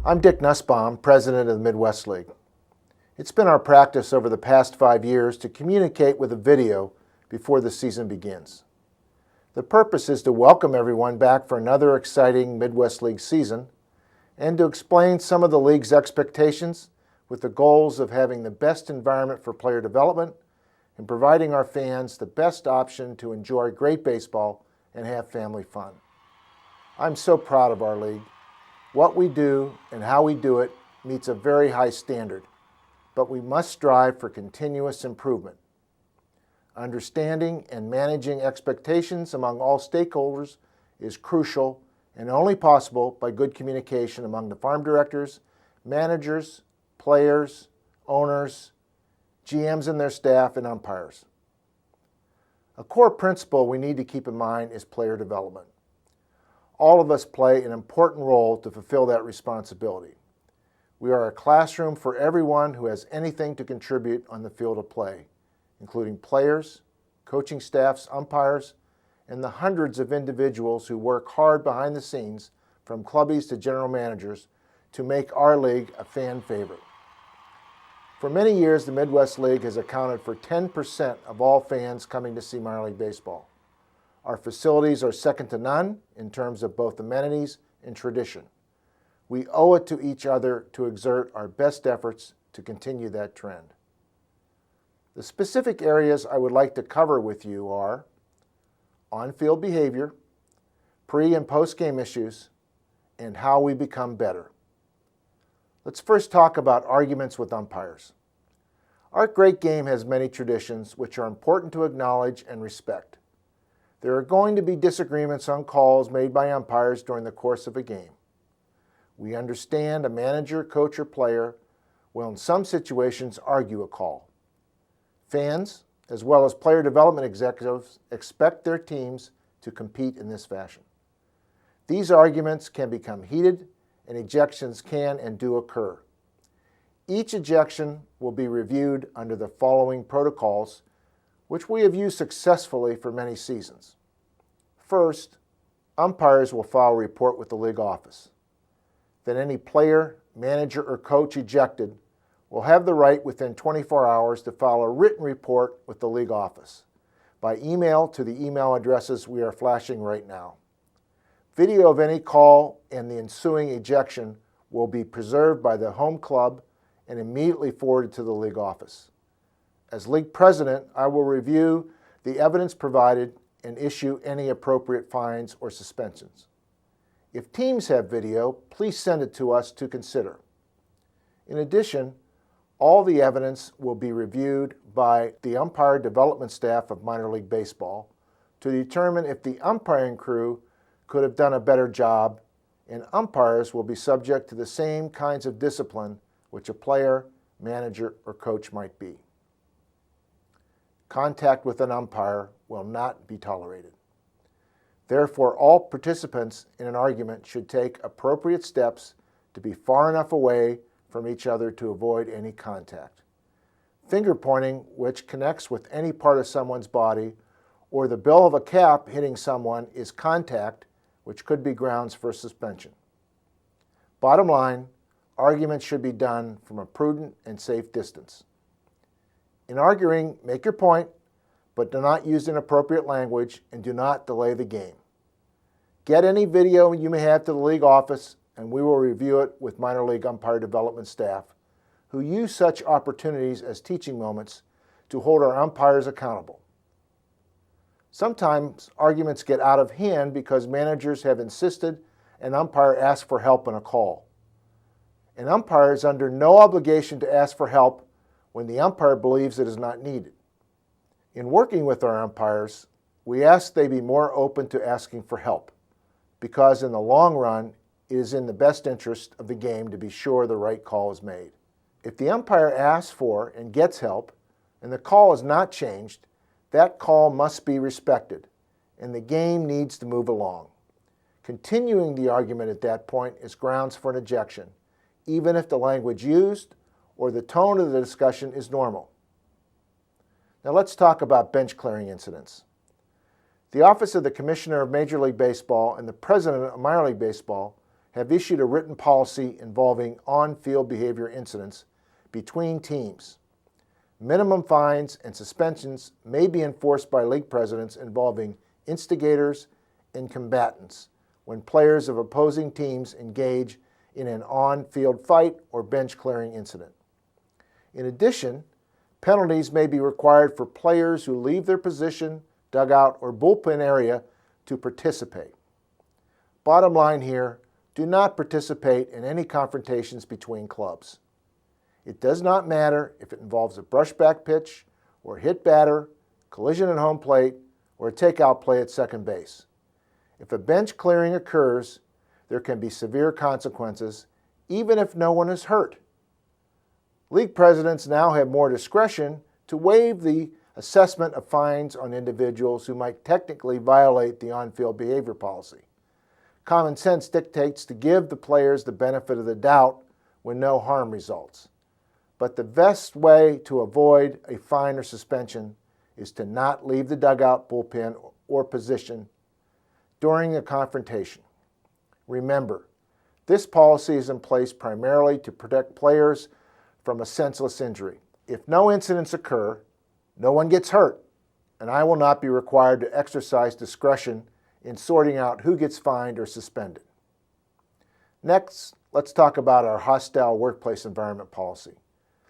I'm Dick Nussbaum, President of the Midwest League. It's been our practice over the past 5 years to communicate with a video before the season begins. The purpose is to welcome everyone back for another exciting Midwest League season and to explain some of the league's expectations with the goals of having the best environment for player development and providing our fans the best option to enjoy great baseball and have family fun. I'm so proud of our league. What we do and how we do it meets a very high standard, but we must strive for continuous improvement. Understanding and managing expectations among all stakeholders is crucial and only possible by good communication among the farm directors, managers, players, owners, GMs and their staff, and umpires. A core principle we need to keep in mind is player development. All of us play an important role to fulfill that responsibility. We are a classroom for everyone who has anything to contribute on the field of play, including players, coaching staffs, umpires, and the hundreds of individuals who work hard behind the scenes, from clubbies to general managers, to make our league a fan favorite. For many years, the Midwest League has accounted for 10% of all fans coming to see minor league baseball. Our facilities are second to none in terms of both amenities and tradition. We owe it to each other to exert our best efforts to continue that trend. The specific areas I would like to cover with you are on-field behavior, pre- and post-game issues, and how we become better. Let's first talk about arguments with umpires. Our great game has many traditions which are important to acknowledge and respect. There are going to be disagreements on calls made by umpires during the course of a game. We understand a manager, coach, or player will in some situations argue a call. Fans, as well as player development executives, expect their teams to compete in this fashion. These arguments can become heated and ejections can and do occur. Each ejection will be reviewed under the following protocols, which we have used successfully for many seasons. First, umpires will file a report with the league office. Then any player, manager, or coach ejected will have the right within 24 hours to file a written report with the league office by email to the email addresses we are flashing right now. Video of any call and the ensuing ejection will be preserved by the home club and immediately forwarded to the league office. As league president, I will review the evidence provided and issue any appropriate fines or suspensions. If teams have video, please send it to us to consider. In addition, all the evidence will be reviewed by the umpire development staff of minor league baseball to determine if the umpiring crew could have done a better job, and umpires will be subject to the same kinds of discipline which a player, manager, or coach might be. Contact with an umpire will not be tolerated. Therefore, all participants in an argument should take appropriate steps to be far enough away from each other to avoid any contact. Finger pointing, which connects with any part of someone's body, or the bill of a cap hitting someone, is contact, which could be grounds for suspension. Bottom line, arguments should be done from a prudent and safe distance. In arguing, make your point, but do not use inappropriate language and do not delay the game. Get any video you may have to the league office and we will review it with minor league umpire development staff who use such opportunities as teaching moments to hold our umpires accountable. Sometimes arguments get out of hand because managers have insisted an umpire ask for help in a call. An umpire is under no obligation to ask for help when the umpire believes it is not needed. In working with our umpires, we ask they be more open to asking for help, because in the long run, it is in the best interest of the game to be sure the right call is made. If the umpire asks for and gets help, and the call is not changed, that call must be respected, and the game needs to move along. Continuing the argument at that point is grounds for an ejection, even if the language used or the tone of the discussion is normal. Now let's talk about bench clearing incidents. The Office of the Commissioner of Major League Baseball and the President of Minor League Baseball have issued a written policy involving on-field behavior incidents between teams. Minimum fines and suspensions may be enforced by league presidents involving instigators and combatants when players of opposing teams engage in an on-field fight or bench clearing incident. In addition, penalties may be required for players who leave their position, dugout, or bullpen area to participate. Bottom line here, do not participate in any confrontations between clubs. It does not matter if it involves a brushback pitch or a hit batter, collision at home plate, or a takeout play at second base. If a bench clearing occurs, there can be severe consequences, even if no one is hurt. League presidents now have more discretion to waive the assessment of fines on individuals who might technically violate the on-field behavior policy. Common sense dictates to give the players the benefit of the doubt when no harm results. But the best way to avoid a fine or suspension is to not leave the dugout, bullpen, or position during a confrontation. Remember, this policy is in place primarily to protect players from a senseless injury. If no incidents occur, no one gets hurt, and I will not be required to exercise discretion in sorting out who gets fined or suspended. Next, let's talk about our hostile workplace environment policy.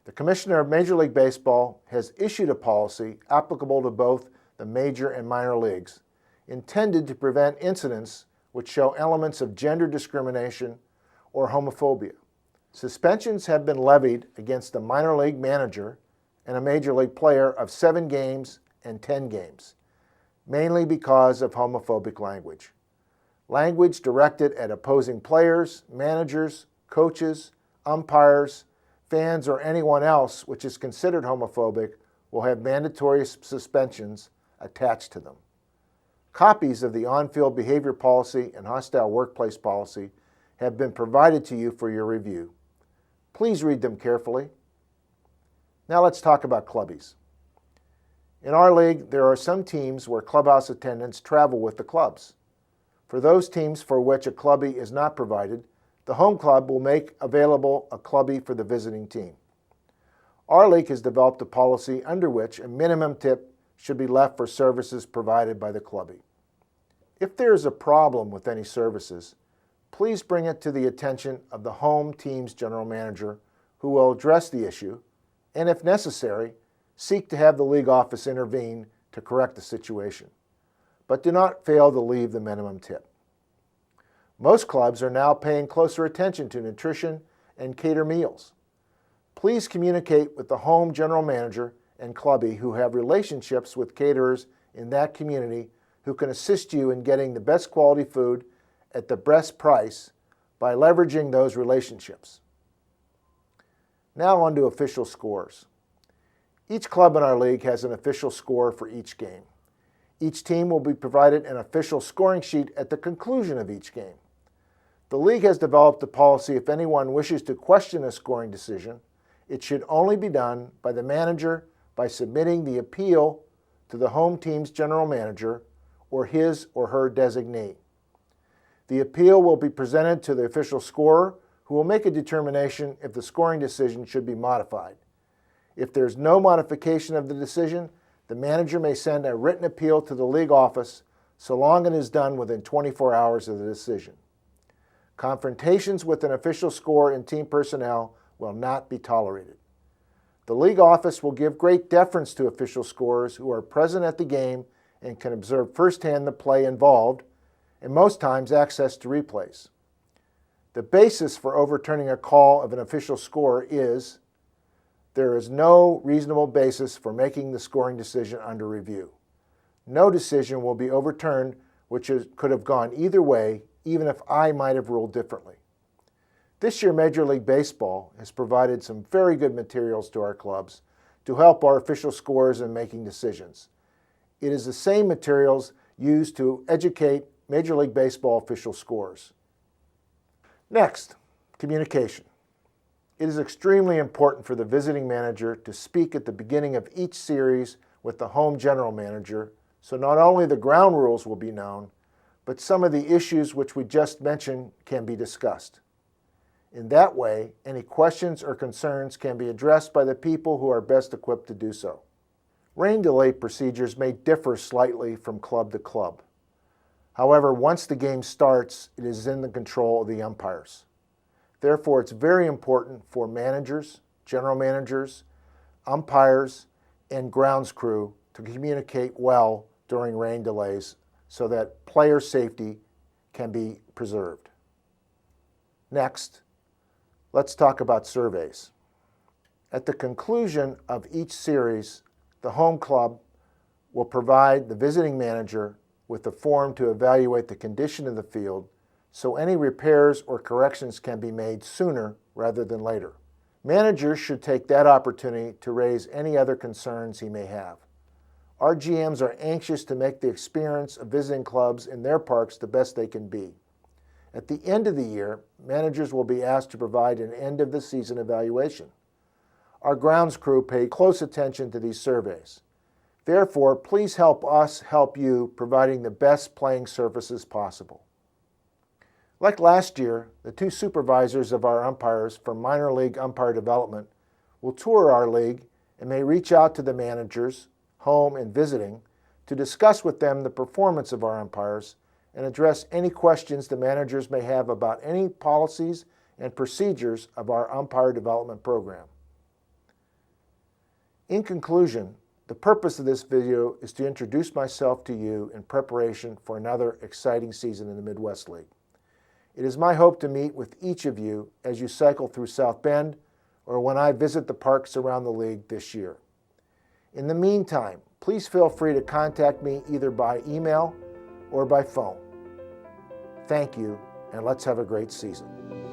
The Commissioner of Major League Baseball has issued a policy applicable to both the major and minor leagues, intended to prevent incidents which show elements of gender discrimination or homophobia. Suspensions have been levied against a minor league manager and a major league player of 7 games and 10 games, mainly because of homophobic language. Language directed at opposing players, managers, coaches, umpires, fans, or anyone else which is considered homophobic will have mandatory suspensions attached to them. Copies of the on-field behavior policy and hostile workplace policy have been provided to you for your review. Please read them carefully. Now let's talk about clubbies. In our league, there are some teams where clubhouse attendants travel with the clubs. For those teams for which a clubbie is not provided, the home club will make available a clubbie for the visiting team. Our league has developed a policy under which a minimum tip should be left for services provided by the clubbie. If there is a problem with any services, please bring it to the attention of the home team's general manager, who will address the issue, and if necessary, seek to have the league office intervene to correct the situation. But do not fail to leave the minimum tip. Most clubs are now paying closer attention to nutrition and cater meals. Please communicate with the home general manager and clubbie who have relationships with caterers in that community who can assist you in getting the best quality food at the best price by leveraging those relationships. Now on to official scores. Each club in our league has an official score for each game. Each team will be provided an official scoring sheet at the conclusion of each game. The league has developed a policy if anyone wishes to question a scoring decision, it should only be done by the manager by submitting the appeal to the home team's general manager or his or her designee. The appeal will be presented to the official scorer, who will make a determination if the scoring decision should be modified. If there's no modification of the decision, the manager may send a written appeal to the league office so long as it is done within 24 hours of the decision. Confrontations with an official scorer and team personnel will not be tolerated. The league office will give great deference to official scorers who are present at the game and can observe firsthand the play involved, and most times access to replays. The basis for overturning a call of an official scorer is there is no reasonable basis for making the scoring decision under review. No decision will be overturned which could have gone either way, even if I might have ruled differently. This year, Major League Baseball has provided some very good materials to our clubs to help our official scorers in making decisions. It is the same materials used to educate Major League Baseball official scorers. Next, communication. It is extremely important for the visiting manager to speak at the beginning of each series with the home general manager, so not only the ground rules will be known, but some of the issues which we just mentioned can be discussed. In that way, any questions or concerns can be addressed by the people who are best equipped to do so. Rain delay procedures may differ slightly from club to club. However, once the game starts, it is in the control of the umpires. Therefore, it's very important for managers, general managers, umpires, and grounds crew to communicate well during rain delays so that player safety can be preserved. Next, let's talk about surveys. At the conclusion of each series, the home club will provide the visiting manager with a form to evaluate the condition of the field so any repairs or corrections can be made sooner rather than later. Managers should take that opportunity to raise any other concerns he may have. Our GMs are anxious to make the experience of visiting clubs in their parks the best they can be. At the end of the year, managers will be asked to provide an end-of-the-season evaluation. Our grounds crew pay close attention to these surveys. Therefore, please help us help you providing the best playing surfaces possible. Like last year, the two supervisors of our umpires from minor league umpire development will tour our league and may reach out to the managers, home and visiting, to discuss with them the performance of our umpires and address any questions the managers may have about any policies and procedures of our umpire development program. In conclusion, the purpose of this video is to introduce myself to you in preparation for another exciting season in the Midwest League. It is my hope to meet with each of you as you cycle through South Bend or when I visit the parks around the league this year. In the meantime, please feel free to contact me either by email or by phone. Thank you, and let's have a great season.